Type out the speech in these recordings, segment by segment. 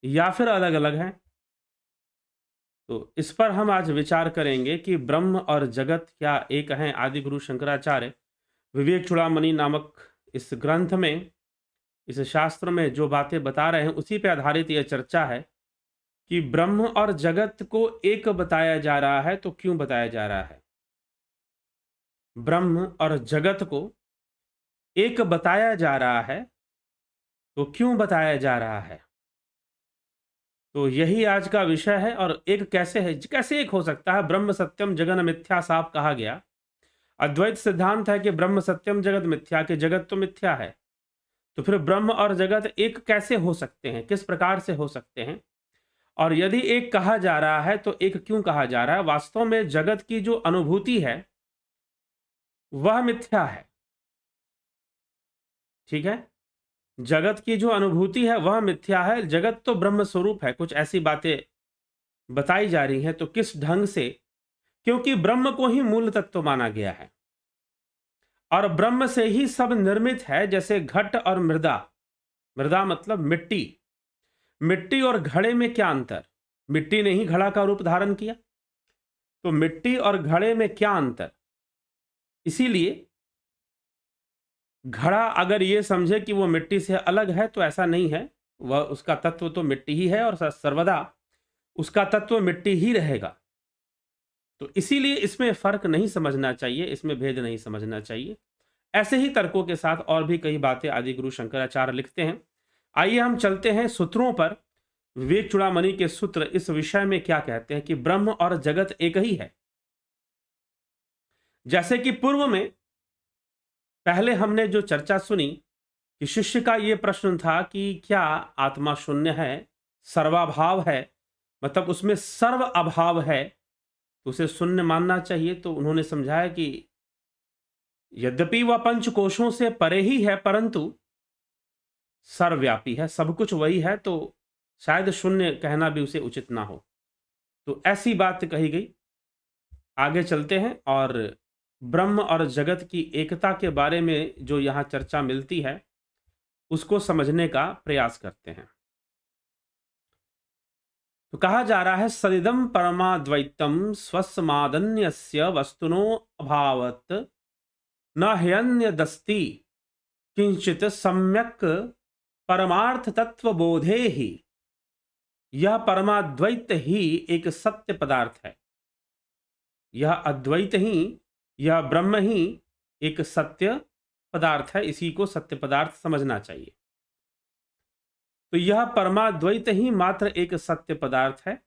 या फिर अलग अलग हैं? तो इस पर हम आज विचार करेंगे कि ब्रह्म और जगत क्या एक हैं। आदि गुरु शंकराचार्य विवेक चूड़ामणि नामक इस ग्रंथ में, इस शास्त्र में जो बातें बता रहे हैं उसी पे आधारित यह चर्चा है कि ब्रह्म और जगत को एक बताया जा रहा है। तो क्यों बताया जा रहा है? ब्रह्म और जगत को एक बताया जा रहा है तो क्यों बताया जा रहा है? तो यही आज का विषय है। और एक कैसे है, कैसे एक हो सकता है? ब्रह्म सत्यम जगन मिथ्या साफ कहा गया। अद्वैत सिद्धांत है कि ब्रह्म सत्यम जगत मिथ्या, के जगत तो मिथ्या है। तो फिर ब्रह्म और जगत एक कैसे हो सकते हैं? किस प्रकार से हो सकते हैं? और यदि एक कहा जा रहा है तो एक क्यों कहा जा रहा है? वास्तव में जगत की जो अनुभूति है वह मिथ्या है। ठीक है, जगत की जो अनुभूति है वह मिथ्या है। जगत तो ब्रह्म स्वरूप है। कुछ ऐसी बातें बताई जा रही हैं, तो किस ढंग से? क्योंकि ब्रह्म को ही मूल तत्व माना गया है और ब्रह्म से ही सब निर्मित है। जैसे घट और मृदा, मृदा मतलब मिट्टी, मिट्टी और घड़े में क्या अंतर? मिट्टी ने ही घड़ा का रूप धारण किया, तो मिट्टी और घड़े में क्या अंतर? इसीलिए घड़ा अगर ये समझे कि वो मिट्टी से अलग है तो ऐसा नहीं है। वह, उसका तत्व तो मिट्टी ही है और सर्वदा उसका तत्व मिट्टी ही रहेगा। तो इसीलिए इसमें फर्क नहीं समझना चाहिए, इसमें भेद नहीं समझना चाहिए। ऐसे ही तर्कों के साथ और भी कई बातें आदि गुरु शंकराचार्य लिखते हैं। आइए हम चलते हैं सूत्रों पर। विवेक चूड़ामणि के सूत्र इस विषय में क्या कहते हैं कि ब्रह्म और जगत एक ही है। जैसे कि पूर्व में पहले हमने जो चर्चा सुनी कि शिष्य का यह प्रश्न था कि क्या आत्मा शून्य है, सर्वाभाव है, मतलब उसमें सर्व अभाव है, तो उसे शून्य मानना चाहिए। तो उन्होंने समझाया कि यद्यपि वह पंच कोशों से परे ही है परंतु सर्वव्यापी है, सब कुछ वही है, तो शायद शून्य कहना भी उसे उचित ना हो। तो ऐसी बात कही गई। आगे चलते हैं और ब्रह्म और जगत की एकता के बारे में जो यहां चर्चा मिलती है उसको समझने का प्रयास करते हैं। तो कहा जा रहा है सदिदम परमाद्वैतम स्वस्मादन्यस्य वस्तुनो अभावत न ह्यन्यदस्ति किंचित सम्यक परमार्थ तत्व बोधे ही। यह परमाद्वैत ही एक सत्य पदार्थ है। यह अद्वैत ही, यह ब्रह्म ही एक सत्य पदार्थ है। इसी को सत्य पदार्थ समझना चाहिए। तो यह परमाद्वैत ही मात्र एक सत्य पदार्थ है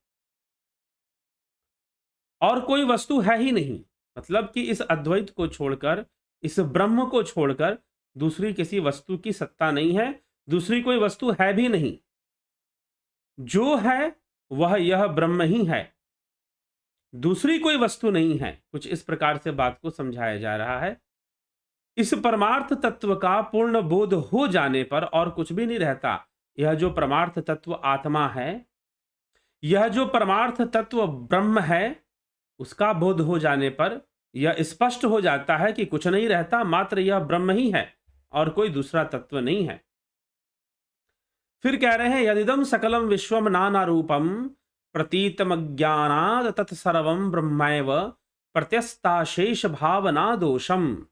और कोई वस्तु है ही नहीं। मतलब कि इस अद्वैत को छोड़कर, इस ब्रह्म को छोड़कर दूसरी किसी वस्तु की सत्ता नहीं है, दूसरी कोई वस्तु है भी नहीं। जो है वह यह ब्रह्म ही है, दूसरी कोई वस्तु नहीं है। कुछ इस प्रकार से बात को समझाया जा रहा है। इस परमार्थ तत्व का पूर्ण बोध हो जाने पर और कुछ भी नहीं रहता। यह जो परमार्थ तत्व आत्मा है, यह जो परमार्थ तत्व ब्रह्म है, उसका बोध हो जाने पर यह स्पष्ट हो जाता है कि कुछ नहीं रहता, मात्र यह ब्रह्म ही है और कोई दूसरा तत्व नहीं है। फिर कह रहे हैं यदिदम सकलम विश्वम नाना रूपम प्रतीतमज्ञानाद तत्सर्वं ब्रह्मैव प्रत्यस्ताशेष भावना दोषम।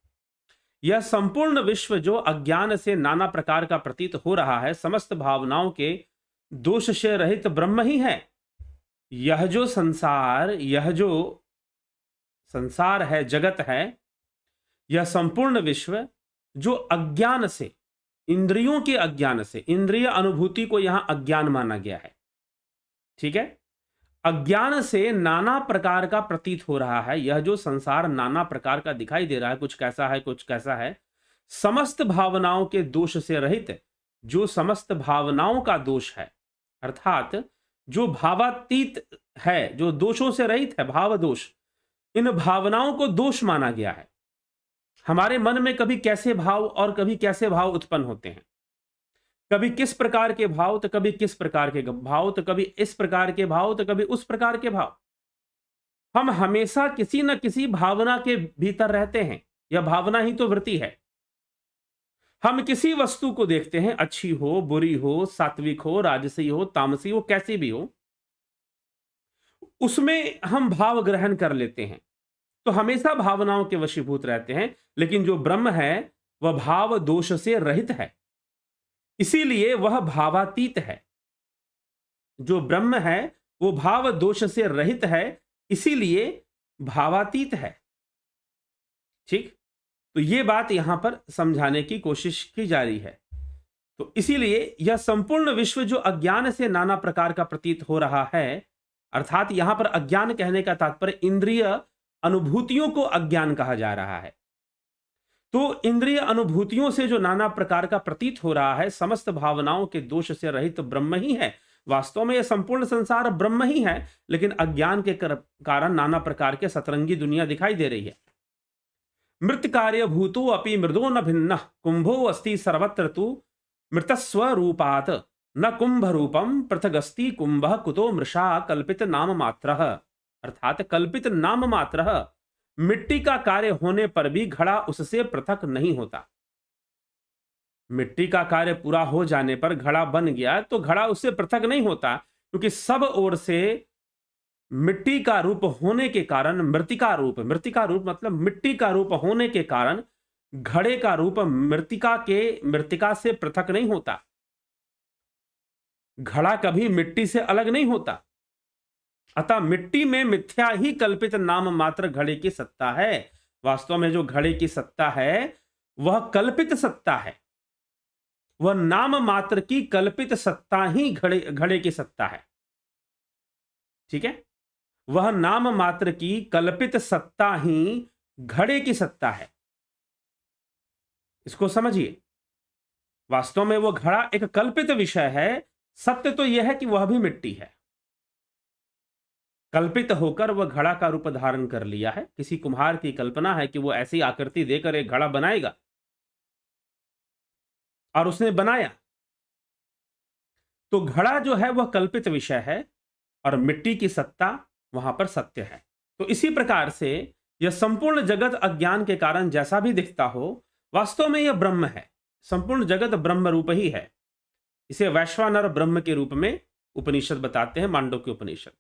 यह संपूर्ण विश्व जो अज्ञान से नाना प्रकार का प्रतीत हो रहा है, समस्त भावनाओं के दोष से रहित ब्रह्म ही है। यह जो संसार है, जगत है, यह संपूर्ण विश्व जो अज्ञान से, इंद्रियों के अज्ञान से, इंद्रिय अनुभूति को यहां अज्ञान माना गया है। ठीक है, अज्ञान से नाना प्रकार का प्रतीत हो रहा है। यह जो संसार नाना प्रकार का दिखाई दे रहा है, कुछ कैसा है कुछ कैसा है, समस्त भावनाओं के दोष से रहित, जो समस्त भावनाओं का दोष है, अर्थात जो भावातीत है, जो दोषों से रहित है, भाव दोष, इन भावनाओं को दोष माना गया है। हमारे मन में कभी कैसे भाव और कभी कैसे भाव उत्पन्न होते हैं, कभी किस प्रकार के भाव तो कभी किस प्रकार के भाव, तो कभी इस प्रकार के भाव तो कभी उस प्रकार के भाव। हम हमेशा किसी न किसी भावना के भीतर रहते हैं। यह भावना ही तो वृत्ति है। हम किसी वस्तु को देखते हैं, अच्छी हो, बुरी हो, सात्विक हो, राजसी हो, तामसी हो, कैसी भी हो, उसमें हम भाव ग्रहण कर लेते हैं, तो हमेशा भावनाओं के वशीभूत रहते हैं। लेकिन जो ब्रह्म है वह भाव दोष से रहित है, इसीलिए वह भावातीत है। जो ब्रह्म है वो भाव दोष से रहित है, इसीलिए भावातीत है। ठीक, तो ये बात यहां पर समझाने की कोशिश की जा रही है। तो इसीलिए यह संपूर्ण विश्व जो अज्ञान से नाना प्रकार का प्रतीत हो रहा है, अर्थात यहां पर अज्ञान कहने का तात्पर्य इंद्रिय अनुभूतियों को अज्ञान कहा जा रहा है। तो इंद्रिय अनुभूतियों से जो नाना प्रकार का प्रतीत हो रहा है, समस्त भावनाओं के दोष से रहित ब्रह्म ही है। वास्तव में यह संपूर्ण संसार ब्रह्म ही है, लेकिन अज्ञान के कारण नाना प्रकार के सतरंगी दुनिया दिखाई दे रही है। मृत कार्य भूतो अपि मृदो न भिन्न कुंभो अस्ति सर्वत्र तु मृतस्वरूपात् न कुंभ रूपम पृथगस्ति कुंभ कुतो मृषा कल्पित नाम मात्रः। अर्थात कल्पित नाम मात्रः, मिट्टी का कार्य होने पर भी घड़ा उससे पृथक नहीं होता। मिट्टी का कार्य पूरा हो जाने पर घड़ा बन गया तो घड़ा उससे पृथक नहीं होता, क्योंकि सब ओर से मिट्टी का रूप होने के कारण मृतिका रूप, मृतिका रूप मतलब मिट्टी का रूप होने के कारण घड़े का रूप मृतिका से पृथक नहीं होता। घड़ा कभी मिट्टी से अलग नहीं होता। अतः मिट्टी में मिथ्या ही कल्पित नाम मात्र घड़े की सत्ता है। वास्तव में जो घड़े की सत्ता है वह कल्पित सत्ता है, वह नाम मात्र की कल्पित सत्ता ही घड़े की सत्ता है। ठीक है, वह नाम मात्र की कल्पित सत्ता ही घड़े की सत्ता है। इसको समझिए, वास्तव में वो घड़ा एक कल्पित विषय है। सत्य तो यह है कि वह भी मिट्टी है, कल्पित होकर वह घड़ा का रूप धारण कर लिया है। किसी कुम्हार की कल्पना है कि वो ऐसी आकृति देकर एक घड़ा बनाएगा, और उसने बनाया, तो घड़ा जो है वह कल्पित विषय है और मिट्टी की सत्ता वहां पर सत्य है। तो इसी प्रकार से यह संपूर्ण जगत अज्ञान के कारण जैसा भी दिखता हो, वास्तव में यह ब्रह्म है। संपूर्ण जगत ब्रह्म रूप ही है। इसे वैश्वानर ब्रह्म के रूप में उपनिषद बताते हैं, मांडव्य उपनिषद।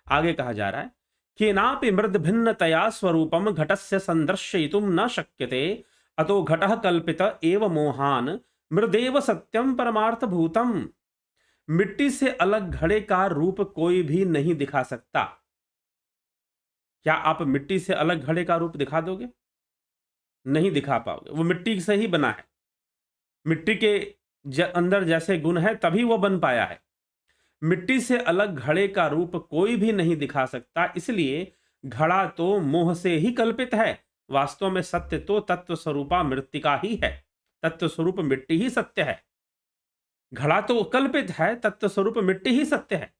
आगे कहा जा रहा है, केनापि मृद भिन्नतया स्वरूपम घटस्य संदर्शयितुम न शक्यते अतो घटः कल्पित एव मोहान मृदेव सत्यम परमार्थ भूतम। मिट्टी से अलग घड़े का रूप कोई भी नहीं दिखा सकता। क्या आप मिट्टी से अलग घड़े का रूप दिखा दोगे? नहीं दिखा पाओगे। वो मिट्टी से ही बना है, मिट्टी के अंदर जैसे गुण है तभी वो बन पाया है। मिट्टी से अलग घड़े का रूप कोई भी नहीं दिखा सकता, इसलिए घड़ा तो मोह से ही कल्पित है। वास्तव में सत्य तो तत्व स्वरूपा मृत्तिका ही है। तत्व स्वरूप मिट्टी ही सत्य है। घड़ा तो कल्पित है, तत्व स्वरूप मिट्टी ही सत्य है।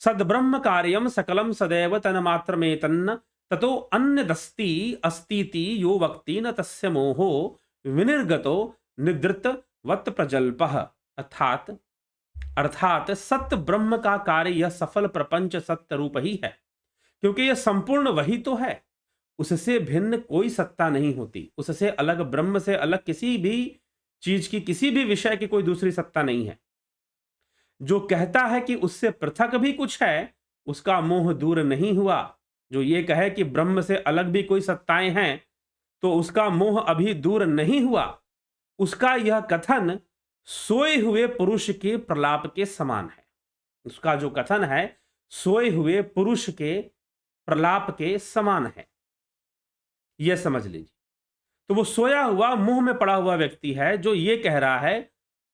सद ब्रह्म कार्यम सकलम सदैव तन्मात्र में तन्न ततो अन्य दस्ती अस्तीति यो वक्ति न तस्य मोहो विनिर्गतो निद्रित वत प्रजल्पः। अर्थात सत्य ब्रह्म का कार्य यह सफल प्रपंच सत्य रूप ही है, क्योंकि यह संपूर्ण वही तो है। उससे भिन्न कोई सत्ता नहीं होती। उससे अलग, ब्रह्म से अलग किसी भी चीज की, किसी भी विषय की कोई दूसरी सत्ता नहीं है। जो कहता है कि उससे पृथक भी कुछ है, उसका मोह दूर नहीं हुआ। जो ये कहे कि ब्रह्म से अलग भी कोई सत्ताएं हैं, तो उसका मोह अभी दूर नहीं हुआ। उसका यह कथन सोए हुए पुरुष के प्रलाप के समान है। उसका जो कथन है सोए हुए पुरुष के प्रलाप के समान है, यह समझ लीजिए। तो वो सोया हुआ, मुंह में पड़ा हुआ व्यक्ति है जो ये कह रहा है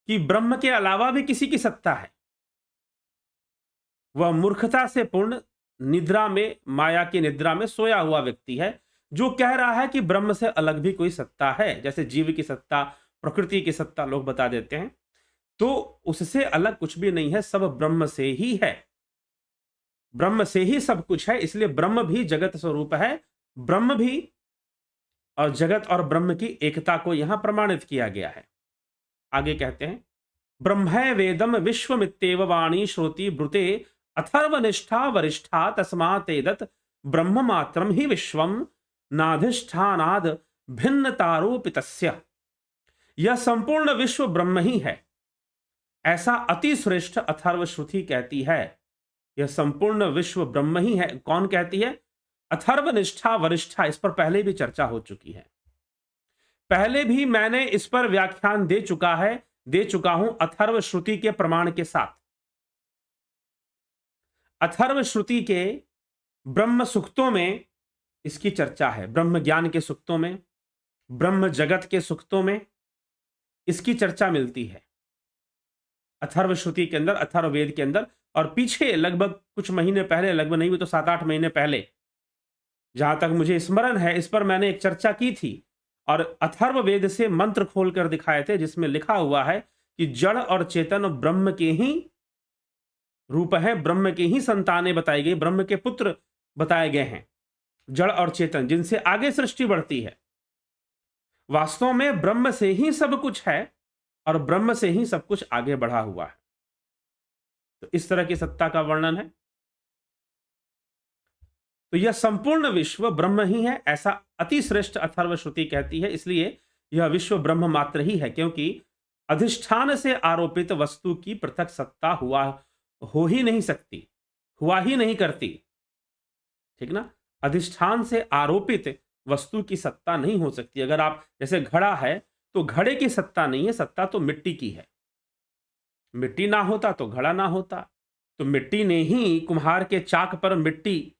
कि ब्रह्म के अलावा भी किसी की सत्ता है। वह मूर्खता से पूर्ण निद्रा में, माया की निद्रा में सोया हुआ व्यक्ति है, जो कह रहा है कि ब्रह्म से अलग भी कोई सत्ता है। जैसे जीव की सत्ता, प्रकृति की सत्ता लोग बता देते हैं, तो उससे अलग कुछ भी नहीं है, सब ब्रह्म से ही है। ब्रह्म से ही सब कुछ है, इसलिए ब्रह्म भी जगत स्वरूप है। ब्रह्म भी और जगत और ब्रह्म की एकता को यहां प्रमाणित किया गया है। आगे कहते हैं, ब्रह्मै वेदम विश्वमित्येव वाणी श्रुति ब्रुते अथर्वनिष्ठा वरिष्ठा तस्मातेदत् ब्रह्म मात्रम ही विश्वम नाधिष्ठानाद भिन्नतारोपितस्य। यह संपूर्ण विश्व ब्रह्म ही है, ऐसा अति श्रेष्ठ अथर्व श्रुति कहती है। यह संपूर्ण विश्व ब्रह्म ही है, कौन कहती है? अथर्वनिष्ठा वरिष्ठा। इस पर पहले भी चर्चा हो चुकी है, पहले भी मैंने इस पर व्याख्यान दे चुका हूं अथर्व श्रुति के प्रमाण के साथ। अथर्व श्रुति के ब्रह्म सूक्तों में इसकी चर्चा है, ब्रह्म ज्ञान के सूक्तों में, ब्रह्म जगत के सूक्तों में इसकी चर्चा मिलती है, अथर्व श्रुति के अंदर, अथर्ववेद के अंदर। और पीछे लगभग कुछ महीने पहले, लगभग नहीं भी तो 7-8 महीने पहले, जहां तक मुझे स्मरण है, इस पर मैंने एक चर्चा की थी और अथर्ववेद से मंत्र खोलकर दिखाए थे, जिसमें लिखा हुआ है कि जड़ और चेतन ब्रह्म के ही रूप है, ब्रह्म के ही संतानें बताई गई, ब्रह्म के पुत्र बताए गए हैं, जड़ और चेतन, जिनसे आगे सृष्टि बढ़ती है। वास्तव में ब्रह्म से ही सब कुछ है और ब्रह्म से ही सब कुछ आगे बढ़ा हुआ है। तो इस तरह की सत्ता का वर्णन है। तो यह संपूर्ण विश्व ब्रह्म ही है, ऐसा अति श्रेष्ठ अथर्व श्रुति कहती है। इसलिए यह विश्व ब्रह्म मात्र ही है, क्योंकि अधिष्ठान से आरोपित वस्तु की पृथक सत्ता हो ही नहीं सकती, हुआ ही नहीं करती, ठीक ना। अधिष्ठान से आरोपित वस्तु की सत्ता नहीं हो सकती। अगर आप, जैसे घड़ा है तो घड़े की सत्ता नहीं है, सत्ता तो मिट्टी की है। मिट्टी ना होता तो घड़ा ना होता। तो मिट्टी ने ही, कुम्हार के चाक पर मिट्टी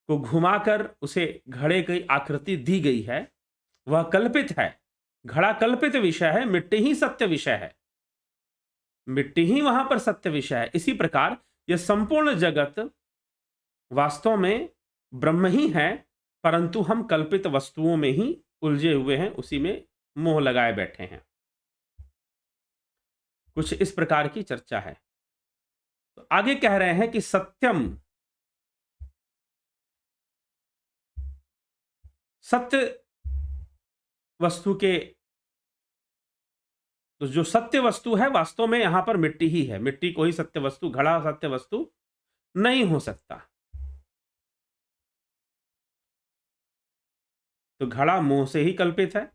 को घुमाकर उसे घड़े की आकृति दी गई है, वह कल्पित है। घड़ा कल्पित विषय है, मिट्टी ही सत्य विषय है, मिट्टी ही वहां पर सत्य विषय है। इसी प्रकार यह संपूर्ण जगत वास्तव में ब्रह्म ही है, परंतु हम कल्पित वस्तुओं में ही उलझे हुए हैं, उसी में मोह लगाए बैठे हैं। कुछ इस प्रकार की चर्चा है। तो आगे कह रहे हैं कि सत्यम, सत्य वस्तु के, तो जो सत्य वस्तु है वास्तव में यहां पर मिट्टी ही है। मिट्टी को ही सत्य वस्तु, घड़ा सत्य वस्तु नहीं हो सकता। तो घड़ा मोह से ही कल्पित है।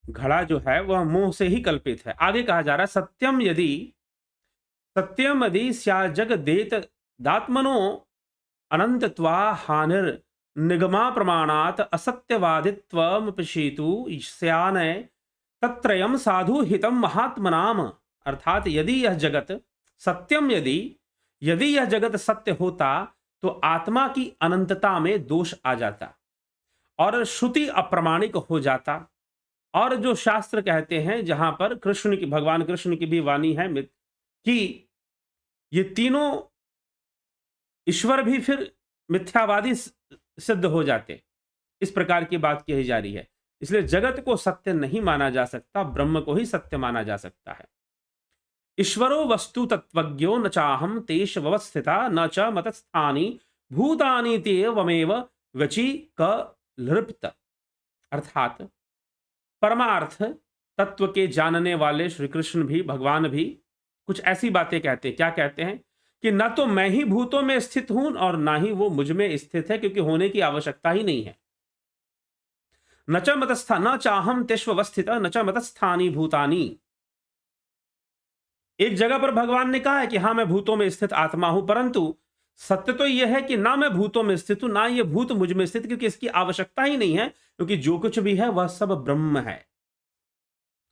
घड़ा जो है वह मोह से ही कल्पित है। आगे कहा जा रहा है सत्यम यदि स्याजग देत दात्मनो अनंतत्वा हानिर निगमा प्रमाणात असत्यवादित्वम पिशीतु स्यानय तत्रयम साधु हितम महात्मनाम। अर्थात यदि यह जगत सत्यम, यदि यह जगत सत्य होता तो आत्मा की अनंतता में दोष आ जाता और श्रुति अप्रामाणिक हो जाता। और जो शास्त्र कहते हैं, जहां पर कृष्ण की, भगवान कृष्ण की भी वाणी है कि ये तीनों ईश्वर भी फिर मिथ्यावादी सिद्ध हो जाते, इस प्रकार की बात कही जा रही है। इसलिए जगत को सत्य नहीं माना जा सकता, ब्रह्म को ही सत्य माना जा सकता है। ईश्वरो वस्तु तत्वज्ञो न चाहम तेष व्यवस्थिता न च मतस्थानी भूतानि तेवमेव वची कल्पित। अर्थात परमार्थ तत्व के जानने वाले श्री कृष्ण भी, भगवान भी कुछ ऐसी बातें कहते हैं। क्या कहते हैं? कि न तो मैं ही भूतों में स्थित हूं और ना ही वो मुझ में स्थित है, क्योंकि होने की आवश्यकता ही नहीं है। न च मतस्था न चाहम तेष्वस्थित न च मतस्थानी भूतानी। एक जगह पर भगवान ने कहा है कि हाँ, मैं भूतों में स्थित आत्मा हूं, परंतु सत्य तो यह है कि ना मैं भूतों में स्थित हूं, ना ये भूत मुझ में स्थित, क्योंकि इसकी आवश्यकता ही नहीं है, क्योंकि जो कुछ भी है वह सब ब्रह्म है।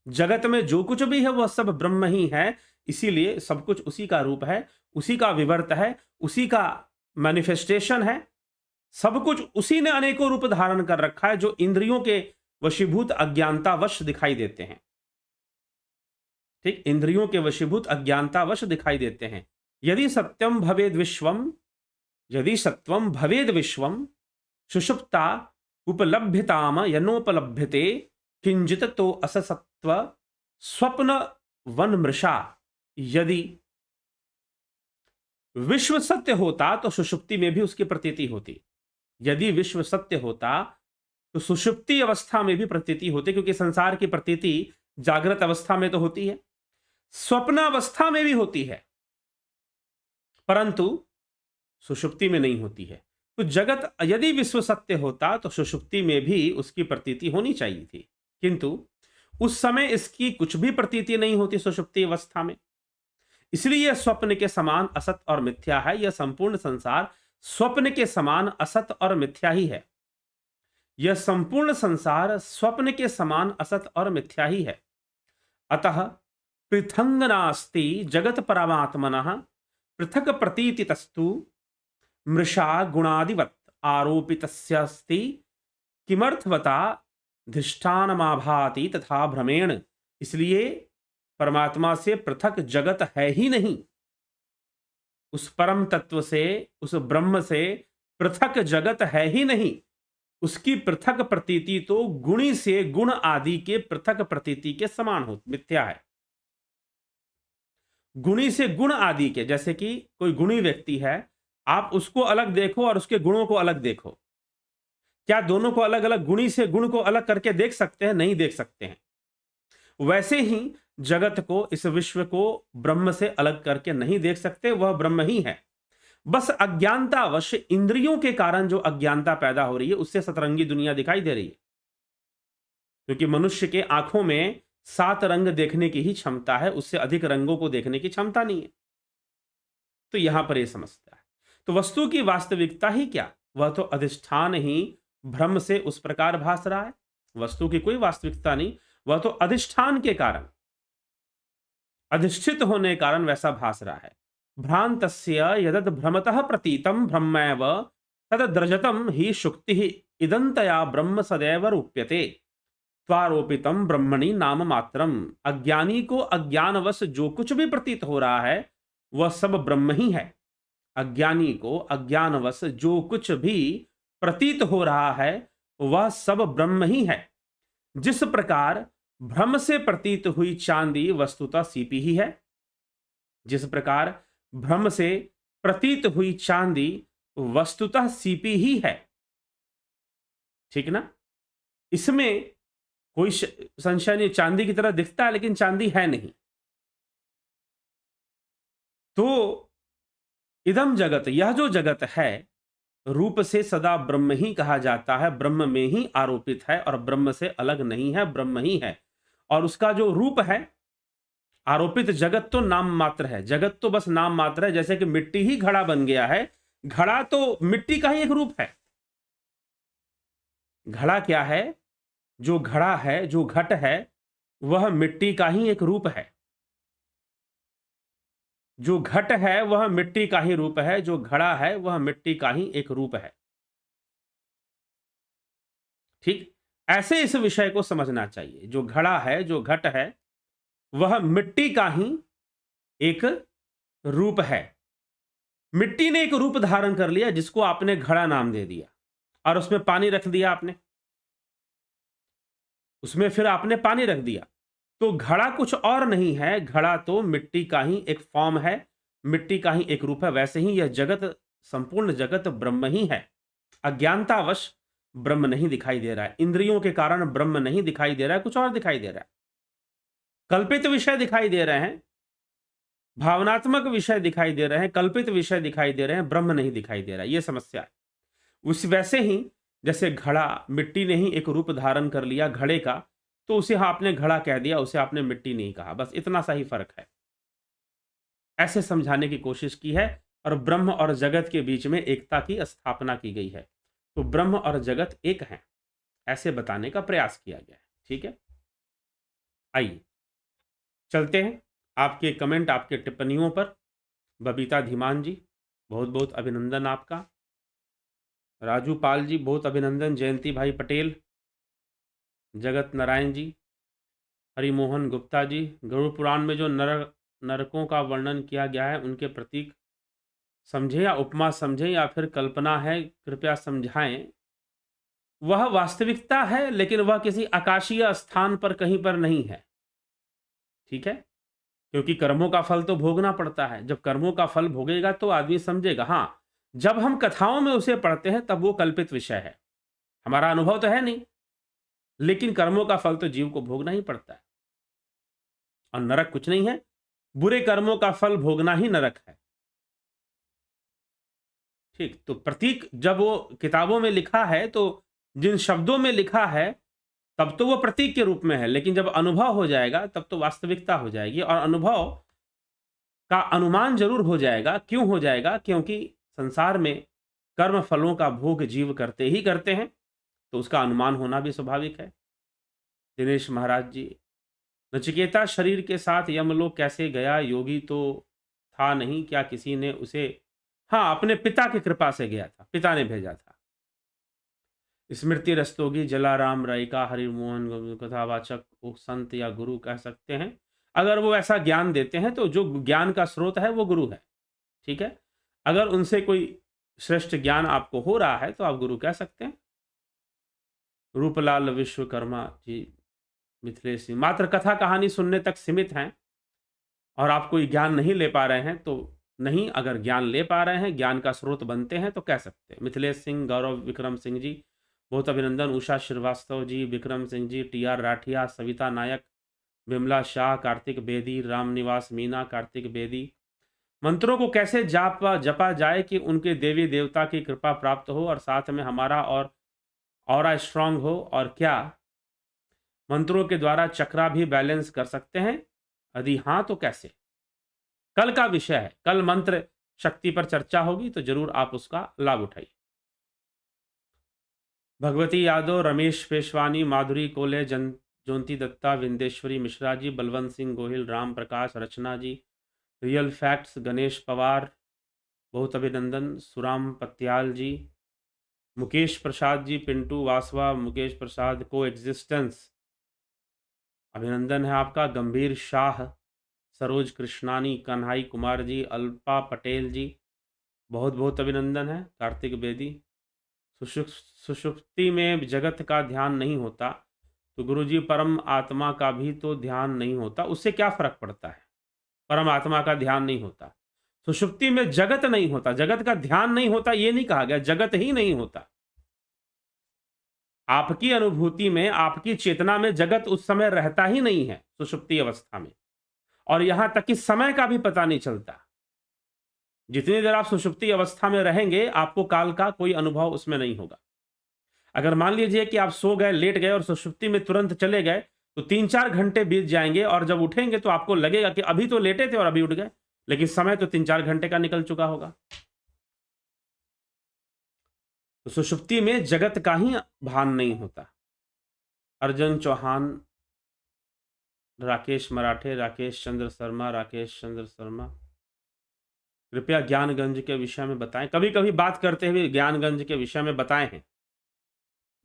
जगत में जो कुछ भी है वह सब ब्रह्म ही है। इसीलिए सब कुछ उसी का रूप है, उसी का विवर्त है, उसी का मैनिफेस्टेशन है। सब कुछ उसी ने अनेकों रूप धारण कर रखा है, जो इंद्रियों के वशीभूत अज्ञानतावश दिखाई देते हैं। ठीक, इंद्रियों के वशीभूत अज्ञानतावश दिखाई देते हैं। यदि सत्यम भवेद विश्वम, यदि सत्वम भवेद विश्वम सुषुप्ता उपलभ्यताम यनोपलभ्यते किंचित तो अससत्व स्वप्न वन मृषा। यदि विश्व सत्य होता तो सुषुप्ति में भी उसकी प्रतीति होती। यदि विश्व सत्य होता तो सुषुप्ति अवस्था में भी प्रतीति होती, क्योंकि संसार की प्रतीति जागृत अवस्था में तो होती है, स्वप्न अवस्था में भी होती है, परंतु सुषुप्ति में नहीं होती है। तो जगत यदि विश्व सत्य होता तो सुषुप्ति में भी उसकी प्रतीति होनी चाहिए थी, किंतु उस समय इसकी कुछ भी प्रतीति नहीं होती सुषुप्ति अवस्था में। इसलिए यह स्वप्न के समान असत और मिथ्या है। यह संपूर्ण संसार स्वप्न के समान असत और मिथ्या ही है। यह संपूर्ण संसार स्वप्न के समान असत और मिथ्या ही है। अतः पृथंग नास्ति जगत परमात्मनः पृथक प्रतीतितस्तु मृषा गुणादिवत् आरोपितस्यास्ति किमर्थवता धिष्ठानमाभाति तथा भ्रमेण। इसलिए परमात्मा से पृथक जगत है ही नहीं। उस परम तत्व से, उस ब्रह्म से पृथक जगत है ही नहीं। उसकी पृथक प्रतीति तो गुणी से गुण आदि के पृथक प्रतीति के समान हो, मिथ्या है। गुणी से गुण आदि के, जैसे कि कोई गुणी व्यक्ति है, आप उसको अलग देखो और उसके गुणों को अलग देखो। क्या दोनों को अलग अलग, गुणी से गुण को अलग करके देख सकते हैं? नहीं देख सकते हैं। वैसे ही जगत को, इस विश्व को ब्रह्म से अलग करके नहीं देख सकते, वह ब्रह्म ही है। बस अज्ञानतावश इंद्रियों के कारण जो अज्ञानता पैदा हो रही है, उससे सतरंगी दुनिया दिखाई दे रही है। क्योंकि मनुष्य के आंखों में 7 रंग देखने की ही क्षमता है, उससे अधिक रंगों को देखने की क्षमता नहीं है। तो यहां पर यह समझता है। तो वस्तु की वास्तविकता ही क्या? वह तो अधिष्ठान ही भ्रम से उस प्रकार भास रहा है। वस्तु की कोई वास्तविकता नहीं, वह तो अधिष्ठान के कारण, अधिष्ठित होने के कारण वैसा भास रहा है। भ्रांतस्य यदद भ्रमतः प्रतीतम ब्रह्मैव तदद्रजतम ही शुक्ति इदंतया ब्रह्म सदैव रूप्यते त्वारोपितम ब्रह्मणि नाम मात्रम। अज्ञानी को अज्ञानवश जो कुछ भी प्रतीत हो रहा है वह सब ब्रह्म ही है। अज्ञानी को अज्ञानवश जो कुछ भी प्रतीत हो रहा है वह सब ब्रह्म ही है। जिस प्रकार भ्रम से प्रतीत हुई चांदी वस्तुतः सीपी ही है, जिस प्रकार भ्रम से प्रतीत हुई चांदी वस्तुतः सीपी ही है। ठीक ना? इसमें कोई संशय नहीं, चांदी की तरह दिखता है लेकिन चांदी है नहीं। तो इदम जगत, यह जो जगत है, रूप से सदा ब्रह्म ही कहा जाता है, ब्रह्म में ही आरोपित है और ब्रह्म से अलग नहीं है, ब्रह्म ही है। और उसका जो रूप है, आरोपित जगत तो नाम मात्र है, जगत तो बस नाम मात्र है। जैसे कि मिट्टी ही घड़ा बन गया है, घड़ा तो मिट्टी का ही एक रूप है। घड़ा क्या है? जो घड़ा है, जो घट है, वह मिट्टी का ही एक रूप है। जो घट है वह मिट्टी का ही रूप है, जो घड़ा है वह मिट्टी का ही एक रूप है। ठीक, ऐसे इस विषय को समझना चाहिए। जो घड़ा है, जो घट है, वह मिट्टी का ही एक रूप है। मिट्टी ने एक रूप धारण कर लिया जिसको आपने घड़ा नाम दे दिया, और उसमें पानी रख दिया आपने, उसमें फिर आपने पानी रख दिया। तो घड़ा कुछ और नहीं है, घड़ा तो मिट्टी का ही एक फॉर्म है, मिट्टी का ही एक रूप है। वैसे ही यह जगत, संपूर्ण जगत ब्रह्म ही है। अज्ञानतावश ब्रह्म नहीं दिखाई दे रहा है, इंद्रियों के कारण ब्रह्म नहीं दिखाई दे रहा है, कुछ और दिखाई दे रहा है। कल्पित विषय दिखाई दे रहे हैं, भावनात्मक विषय दिखाई दे रहे हैं, कल्पित विषय दिखाई दे रहे हैं, ब्रह्म नहीं दिखाई दे रहा है। यह समस्या है। उस वैसे ही जैसे घड़ा, मिट्टी ने ही एक रूप धारण कर लिया घड़े का, तो उसे आपने घड़ा कह दिया, उसे आपने मिट्टी नहीं कहा। बस इतना सा ही फर्क है। ऐसे समझाने की कोशिश की है और ब्रह्म और जगत के बीच में एकता की स्थापना की गई है। तो ब्रह्म और जगत एक हैं, ऐसे बताने का प्रयास किया गया है। ठीक है, आइए चलते हैं आपके कमेंट, आपके टिप्पणियों पर। बबीता धीमान जी, बहुत बहुत अभिनंदन आपका। राजू पाल जी, बहुत अभिनंदन। जयंती भाई पटेल, जगत नारायण जी, हरिमोहन गुप्ता जी, गरुड़ पुराण में जो नरकों का वर्णन किया गया है उनके प्रतीक समझे या उपमा समझे या फिर कल्पना है, कृपया समझाएं। वह वास्तविकता है, लेकिन वह किसी आकाशीय स्थान पर कहीं पर नहीं है। ठीक है, क्योंकि कर्मों का फल तो भोगना पड़ता है। जब कर्मों का फल भोगेगा तो आदमी समझेगा। हाँ, जब हम कथाओं में उसे पढ़ते हैं तब वो कल्पित विषय है, हमारा अनुभव तो है नहीं, लेकिन कर्मों का फल तो जीव को भोगना ही पड़ता है। और नरक कुछ नहीं है, बुरे कर्मों का फल भोगना ही नरक है। ठीक, तो प्रतीक जब वो किताबों में लिखा है तो जिन शब्दों में लिखा है तब तो वो प्रतीक के रूप में है, लेकिन जब अनुभव हो जाएगा तब तो वास्तविकता हो जाएगी, और अनुभव का अनुमान जरूर हो जाएगा। क्यों हो जाएगा? क्योंकि संसार में कर्म फलों का भोग जीव करते ही करते हैं, तो उसका अनुमान होना भी स्वाभाविक है। दिनेश महाराज जी, नचिकेता शरीर के साथ यमलोक कैसे गया? योगी तो था नहीं, क्या किसी ने उसे? हाँ, अपने पिता की कृपा से गया था, पिता ने भेजा था। स्मृति रस्तोगी जलाराम राय का हरिमोहन कथावाचक वो संत या गुरु कह सकते हैं। अगर वो ऐसा ज्ञान देते हैं तो जो ज्ञान का स्रोत है वो गुरु है, ठीक है। अगर उनसे कोई श्रेष्ठ ज्ञान आपको हो रहा है तो आप गुरु कह सकते हैं। रूपलाल विश्वकर्मा जी, मिथिलेश सिंह, मात्र कथा कहानी सुनने तक सीमित हैं और आप कोई ज्ञान नहीं ले पा रहे हैं तो नहीं, अगर ज्ञान ले पा रहे हैं, ज्ञान का स्रोत बनते हैं तो कह सकते हैं। मिथिलेश सिंह, गौरव विक्रम सिंह जी, बहुत अभिनंदन। उषा श्रीवास्तव जी, विक्रम सिंह जी, टी.आर. राठिया, सविता नायक, विमला शाह, कार्तिक बेदी, रामनिवास मीना, कार्तिक बेदी। मंत्रों को कैसे जपा जाए कि उनके देवी देवता की कृपा प्राप्त हो और साथ में हमारा और ऑरा स्ट्रांग हो? और क्या मंत्रों के द्वारा चक्रा भी बैलेंस कर सकते हैं? यदि हाँ तो कैसे? कल का विषय है, कल मंत्र शक्ति पर चर्चा होगी, तो जरूर आप उसका लाभ उठाइए। भगवती यादव, रमेश पेशवानी, माधुरी कोले, जोंती दत्ता, विंदेश्वरी मिश्रा जी, बलवंत सिंह गोहिल, राम प्रकाश, रचना जी, रियल फैक्ट्स, गणेश पवार, बहुत अभिनंदन। सुराम पत्याल जी, मुकेश प्रसाद जी, पिंटू वासवा, मुकेश प्रसाद, को एग्जिस्टेंस, अभिनंदन है आपका। गंभीर शाह, सरोज कृष्णानी, कन्हाई कुमार जी, अल्पा पटेल जी, बहुत बहुत अभिनंदन है। कार्तिक बेदी, सुषुप्ति में जगत का ध्यान नहीं होता तो गुरुजी परम आत्मा का भी तो ध्यान नहीं होता, उससे क्या फर्क पड़ता है? परम आत्मा का ध्यान नहीं होता, सुषुप्ति में जगत नहीं होता, जगत का ध्यान नहीं होता, ये नहीं कहा गया, जगत ही नहीं होता। आपकी अनुभूति में, आपकी चेतना में जगत उस समय रहता ही नहीं है सुषुप्ति अवस्था में, और यहां तक कि समय का भी पता नहीं चलता। जितनी देर आप सुषुप्ति अवस्था में रहेंगे आपको काल का कोई अनुभव उसमें नहीं होगा। अगर मान लीजिए कि आप सो गए, लेट गए और सुषुप्ति में तुरंत चले गए, तो 3-4 घंटे बीत जाएंगे और जब उठेंगे तो आपको लगेगा कि अभी तो लेटे थे और अभी उठ गए, लेकिन समय तो 3-4 घंटे का निकल चुका होगा। तो सुषुप्ति में जगत का ही भान नहीं होता। अर्जुन चौहान, राकेश मराठे, राकेश चंद्र शर्मा, कृपया ज्ञानगंज के विषय में बताएं। कभी कभी बात करते हुए ज्ञानगंज के विषय में बताए हैं।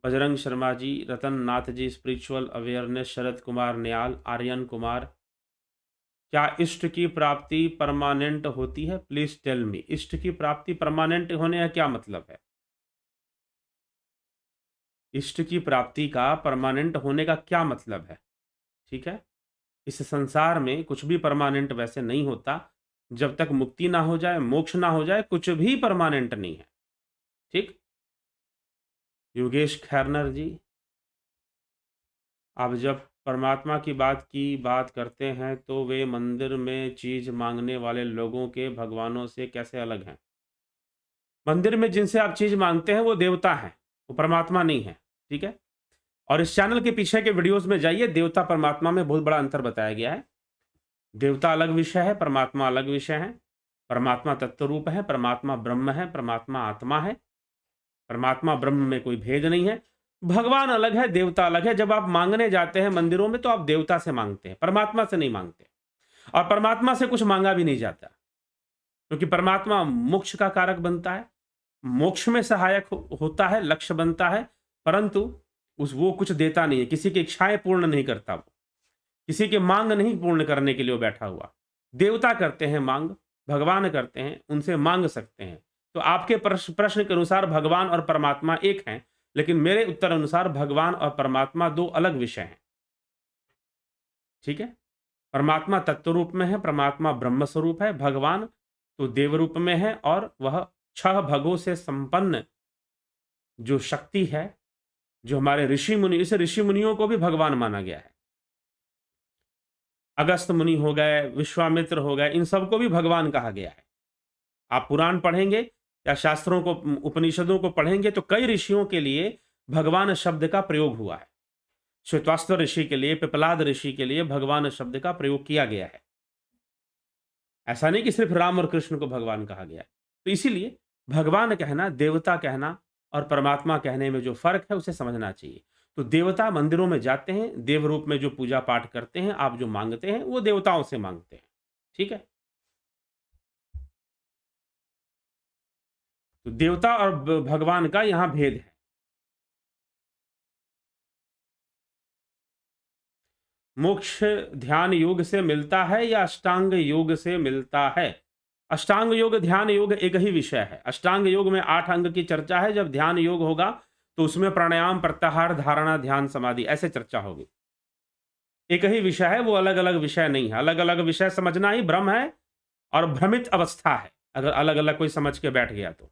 बजरंग शर्मा जी, रतन नाथ जी, स्पिरिचुअल अवेयरनेस, शरद कुमार न्याल, आर्यन कुमार, क्या इष्ट की प्राप्ति परमानेंट होती है? प्लीज टेल मी, इष्ट की प्राप्ति परमानेंट होने का क्या मतलब है? इष्ट की प्राप्ति का परमानेंट होने का क्या मतलब है? ठीक है, इस संसार में कुछ भी परमानेंट वैसे नहीं होता, जब तक मुक्ति ना हो जाए, मोक्ष ना हो जाए, कुछ भी परमानेंट नहीं है। ठीक। योगेश खैरनर जी, आप जब परमात्मा की बात करते हैं तो वे मंदिर में चीज मांगने वाले लोगों के भगवानों से कैसे अलग हैं? मंदिर में जिनसे आप चीज मांगते हैं वो देवता हैं, वो परमात्मा नहीं है। ठीक है, और इस चैनल के पीछे के वीडियोस में जाइए, देवता परमात्मा में बहुत बड़ा अंतर बताया गया है। देवता अलग विषय है, परमात्मा अलग विषय है। परमात्मा तत्व रूप है, परमात्मा ब्रह्म है, परमात्मा आत्मा है। परमात्मा ब्रह्म में कोई भेद नहीं है। भगवान अलग है, देवता अलग है। जब आप मांगने जाते हैं मंदिरों में तो आप देवता से मांगते हैं, परमात्मा से नहीं मांगते, और परमात्मा से कुछ मांगा भी नहीं जाता, क्योंकि परमात्मा मोक्ष का कारक बनता है, मोक्ष में सहायक होता है, लक्ष्य बनता है, परंतु वो कुछ देता नहीं है, किसी की इच्छाएं पूर्ण नहीं करता, वो किसी की मांग नहीं पूर्ण करने के लिए वो बैठा हुआ। देवता करते हैं मांग, भगवान करते हैं, उनसे मांग सकते हैं। तो आपके प्रश्न के अनुसार भगवान और परमात्मा एक हैं, लेकिन मेरे उत्तर अनुसार भगवान और परमात्मा दो अलग विषय हैं। ठीक है, परमात्मा तत्व रूप में है, परमात्मा ब्रह्म स्वरूप है, भगवान तो देव रूप में है, और वह 6 भगों से संपन्न जो शक्ति है, जो हमारे ऋषि मुनि, इस ऋषि मुनियों को भी भगवान माना गया है। अगस्त मुनि हो गए, विश्वामित्र हो गए, इन सबको भी भगवान कहा गया है। आप पुराण पढ़ेंगे या शास्त्रों को, उपनिषदों को पढ़ेंगे तो कई ऋषियों के लिए भगवान शब्द का प्रयोग हुआ है। श्वेताश्व ऋषि के लिए, पिपलाद ऋषि के लिए भगवान शब्द का प्रयोग किया गया है। ऐसा नहीं कि सिर्फ राम और कृष्ण को भगवान कहा गया है। तो इसीलिए भगवान कहना, देवता कहना और परमात्मा कहने में जो फर्क है उसे समझना चाहिए। तो देवता मंदिरों में जाते हैं, देव रूप में जो पूजा पाठ करते हैं, आप जो मांगते हैं वो देवताओं से मांगते हैं। ठीक है? तो देवता और भगवान का यहां भेद है। मोक्ष ध्यान योग से मिलता है या अष्टांग योग से मिलता है? अष्टांग योग, ध्यान योग एक ही विषय है। अष्टांग योग में 8 अंग की चर्चा है। जब ध्यान योग होगा तो उसमें प्राणायाम, प्रत्याहार, धारणा, ध्यान, समाधि ऐसे चर्चा होगी। एक ही विषय है, वो अलग अलग विषय नहीं है। अलग अलग विषय समझना ही भ्रम है और भ्रमित अवस्था है, अगर अलग अलग कोई समझ के बैठ गया तो।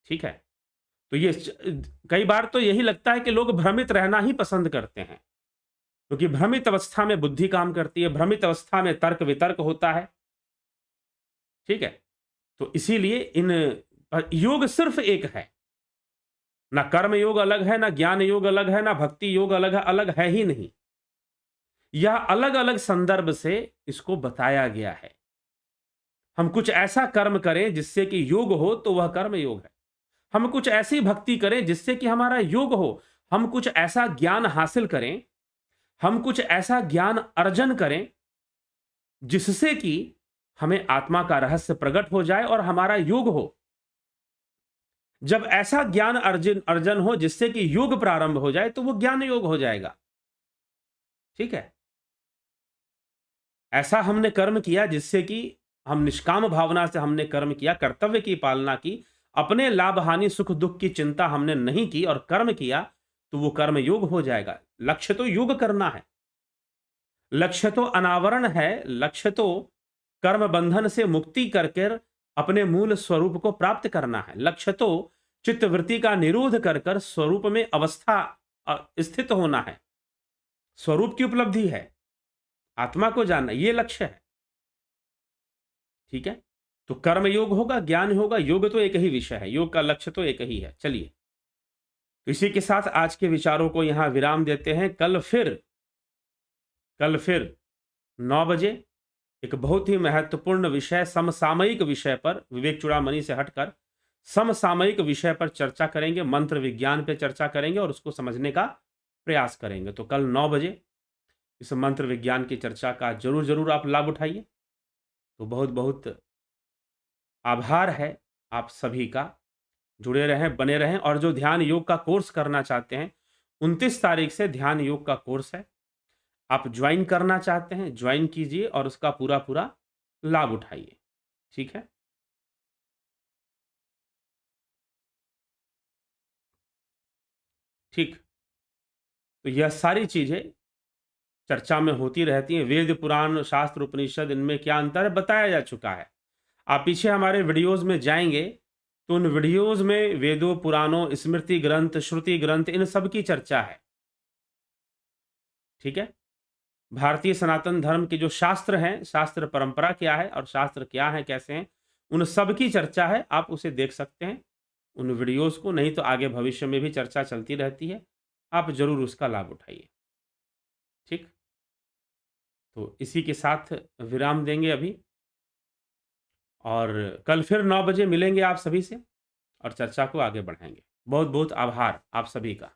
ठीक है? तो ये कई बार तो यही लगता है कि लोग भ्रमित रहना ही पसंद करते हैं, क्योंकि भ्रमित अवस्था में बुद्धि काम करती है, भ्रमित अवस्था में तर्क वितर्क होता है। ठीक है? तो इसीलिए इन योग सिर्फ एक है। ना कर्म योग अलग है, ना ज्ञान योग अलग है, ना भक्ति योग अलग है ही नहीं। यह अलग अलग संदर्भ से इसको बताया गया है। हम कुछ ऐसा कर्म करें जिससे कि योग हो तो वह कर्म योग है। हम कुछ ऐसी भक्ति करें जिससे कि हमारा योग हो। हम कुछ ऐसा ज्ञान हासिल करें, हम कुछ ऐसा ज्ञान अर्जन करें जिससे कि हमें आत्मा का रहस्य प्रकट हो जाए और हमारा योग हो। जब ऐसा ज्ञान अर्जन हो जिससे कि योग प्रारंभ हो जाए तो वो ज्ञान योग हो जाएगा। ठीक है? ऐसा हमने कर्म किया जिससे कि हम निष्काम भावना से हमने कर्म किया, कर्तव्य की पालना की, अपने लाभ हानि सुख दुख की चिंता हमने नहीं की और कर्म किया, तो वो कर्म योग हो जाएगा। लक्ष्य तो योग करना है, लक्ष्य तो अनावरण है, लक्ष्य तो कर्म बंधन से मुक्ति करके अपने मूल स्वरूप को प्राप्त करना है। लक्ष्य तो चित्त वृत्ति का निरोध कर स्वरूप में अवस्था स्थित होना है। स्वरूप की उपलब्धि है, आत्मा को जानना, ये लक्ष्य है। ठीक है? तो कर्म योग होगा, ज्ञान होगा, योग तो एक ही विषय है, योग का लक्ष्य तो एक ही है। चलिए, तो इसी के साथ आज के विचारों को यहां विराम देते हैं। कल फिर 9 बजे एक बहुत ही महत्वपूर्ण विषय, समसामयिक विषय पर, विवेक चूड़ामणि से हटकर समसामयिक विषय पर चर्चा करेंगे। मंत्र विज्ञान पे चर्चा करेंगे और उसको समझने का प्रयास करेंगे। तो कल 9 बजे इस मंत्र विज्ञान की चर्चा का जरूर जरूर आप लाभ उठाइए। तो बहुत बहुत आभार है आप सभी का। जुड़े रहें, बने रहें। और जो ध्यान योग का कोर्स करना चाहते हैं, 29 तारीख से ध्यान योग का कोर्स है। आप ज्वाइन करना चाहते हैं, ज्वाइन कीजिए और उसका पूरा पूरा लाभ उठाइए। ठीक है? ठीक। तो यह सारी चीजें चर्चा में होती रहती हैं। वेद, पुराण, शास्त्र, उपनिषद, इनमें क्या अंतर है बताया जा चुका है। आप पीछे हमारे वीडियोस में जाएंगे तो उन वीडियोस में वेदों, पुराणों, स्मृति ग्रंथ, श्रुति ग्रंथ, इन सब की चर्चा है। ठीक है? भारतीय सनातन धर्म के जो शास्त्र हैं, शास्त्र परंपरा क्या है और शास्त्र क्या है, कैसे हैं, उन सब की चर्चा है। आप उसे देख सकते हैं उन वीडियोस को। नहीं तो आगे भविष्य में भी चर्चा चलती रहती है, आप जरूर उसका लाभ उठाइए। ठीक? तो इसी के साथ विराम देंगे अभी, और कल फिर 9 बजे मिलेंगे आप सभी से और चर्चा को आगे बढ़ाएंगे। बहुत बहुत आभार आप सभी का।